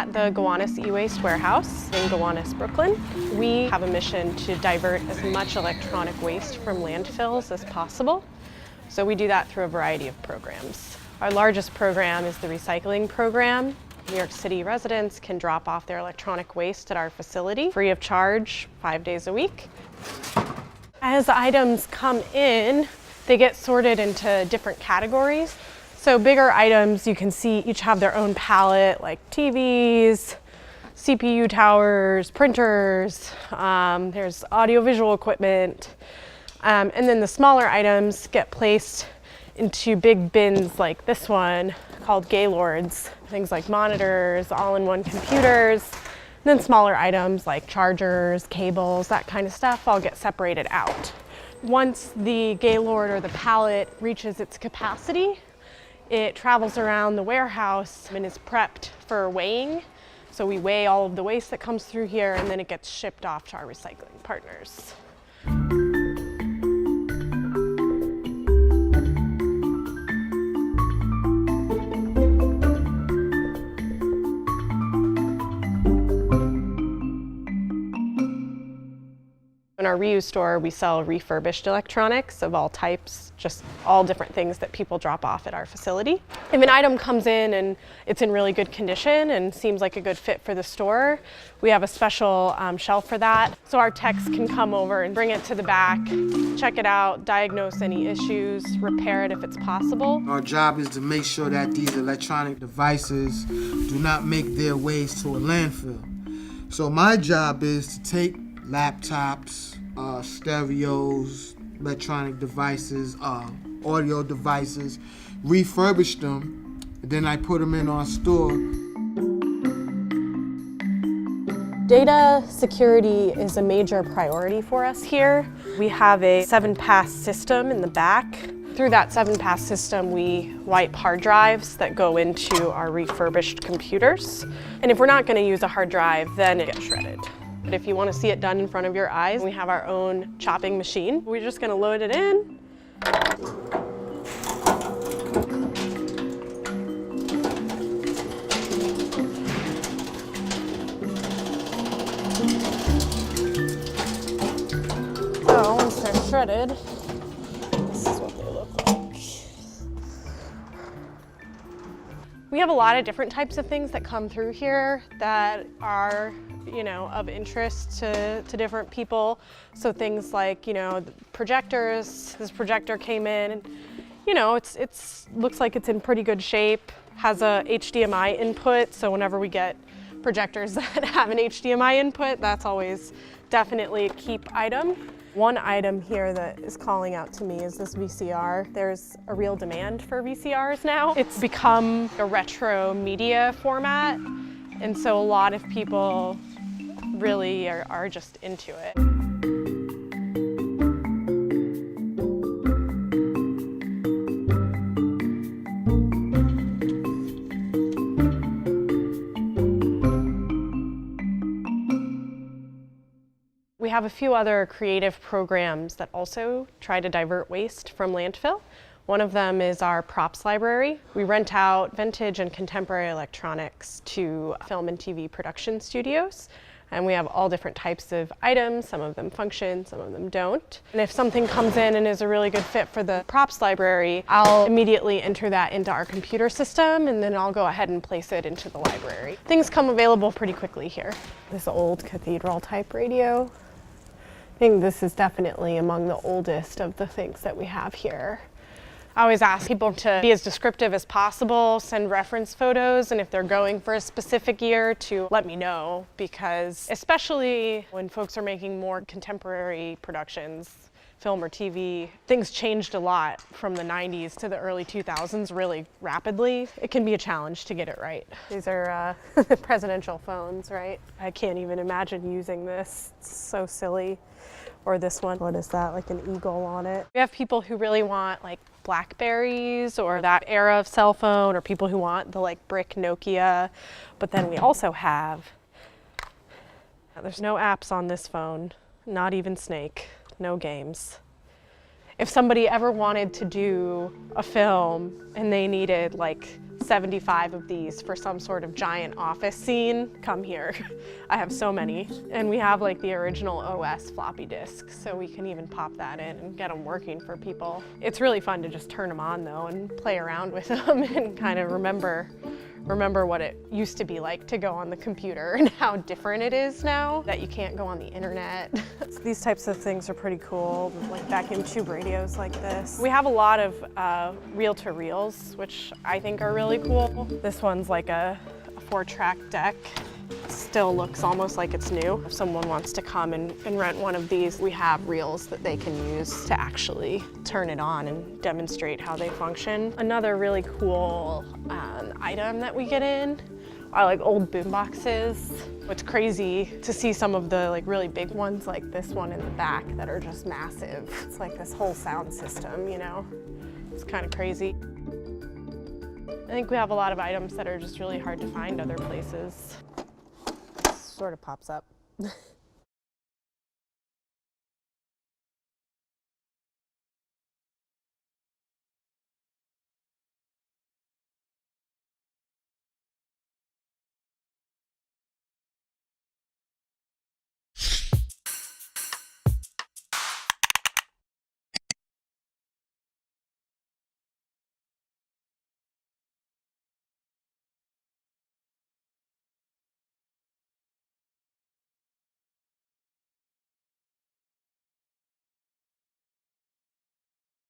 at the Gowanus E-Waste Warehouse in Gowanus, Brooklyn. We have a mission to divert as much electronic waste from landfills as possible. So we do that through a variety of programs. Our largest program is the recycling program. New York City residents can drop off their electronic waste at our facility free of charge 5 days a week. As items come in, they get sorted into different categories. So bigger items, you can see each have their own palette, like TVs, CPU towers, printers, there's audiovisual equipment. And then the smaller items get placed into big bins like this one called Gaylords. Things like monitors, all-in-one computers, and then smaller items like chargers, cables, that kind of stuff all get separated out. Once the Gaylord or the pallet reaches its capacity, it travels around the warehouse and is prepped for weighing. So we weigh all of the waste that comes through here, and then it gets shipped off to our recycling partners. In our reuse store, we sell refurbished electronics of all types, just all different things that people drop off at our facility. If an item comes in and it's in really good condition and seems like a good fit for the store, we have a special shelf for that. So our techs can come over and bring it to the back, check it out, diagnose any issues, repair it if it's possible. Our job is to make sure that these electronic devices do not make their ways to a landfill. So my job is to take laptops, stereos, electronic devices, audio devices, refurbish them, and then I put them in our store. Data security is a major priority for us here. We have a 7-pass system in the back. Through that 7-pass system, we wipe hard drives that go into our refurbished computers. And if we're not going to use a hard drive, then it gets shredded. But if you want to see it done in front of your eyes, we have our own chopping machine. We're just going to load it in. So once they're shredded, this is what they look like. We have a lot of different types of things that come through here that are of interest to different people. So things like, projectors. This projector came in and, it's looks like it's in pretty good shape, has a HDMI input. So whenever we get projectors that have an HDMI input, that's always definitely a keep item. One item here that is calling out to me is this VCR. There's a real demand for VCRs now. It's become a retro media format. And so a lot of people really are just into it. We have a few other creative programs that also try to divert waste from landfill. One of them is our props library. We rent out vintage and contemporary electronics to film and TV production studios. And we have all different types of items. Some of them function, some of them don't. And if something comes in and is a really good fit for the props library, I'll immediately enter that into our computer system, and then I'll go ahead and place it into the library. Things come available pretty quickly here. This old cathedral type radio. I think this is definitely among the oldest of the things that we have here. I always ask people to be as descriptive as possible, send reference photos, and if they're going for a specific year, to let me know, because especially when folks are making more contemporary productions, film or TV, things changed a lot from the 90s to the early 2000s really rapidly. It can be a challenge to get it right. These are presidential phones, right? I can't even imagine using this. It's so silly. Or this one, what is that, like an eagle on it? We have people who really want like Blackberries or that era of cell phone, or people who want the like BRIC Nokia. But then we also have, there's no apps on this phone, not even Snake, no games. If somebody ever wanted to do a film and they needed like 75 of these for some sort of giant office scene, come here. I have so many. And we have like the original OS floppy disk, so we can even pop that in and get them working for people. It's really fun to just turn them on though and play around with them and kind of remember what it used to be like to go on the computer and how different it is now that you can't go on the internet. So these types of things are pretty cool, like vacuum tube radios like this. We have a lot of reel-to-reels, which I think are really cool. This one's like a 4-track deck. Still looks almost like it's new. If someone wants to come and rent one of these, we have reels that they can use to actually turn it on and demonstrate how they function. Another really cool item that we get in are like old boom boxes. It's crazy to see some of the like really big ones like this one in the back that are just massive. It's like this whole sound system, you know? It's kind of crazy. I think we have a lot of items that are just really hard to find other places. Sort of pops up.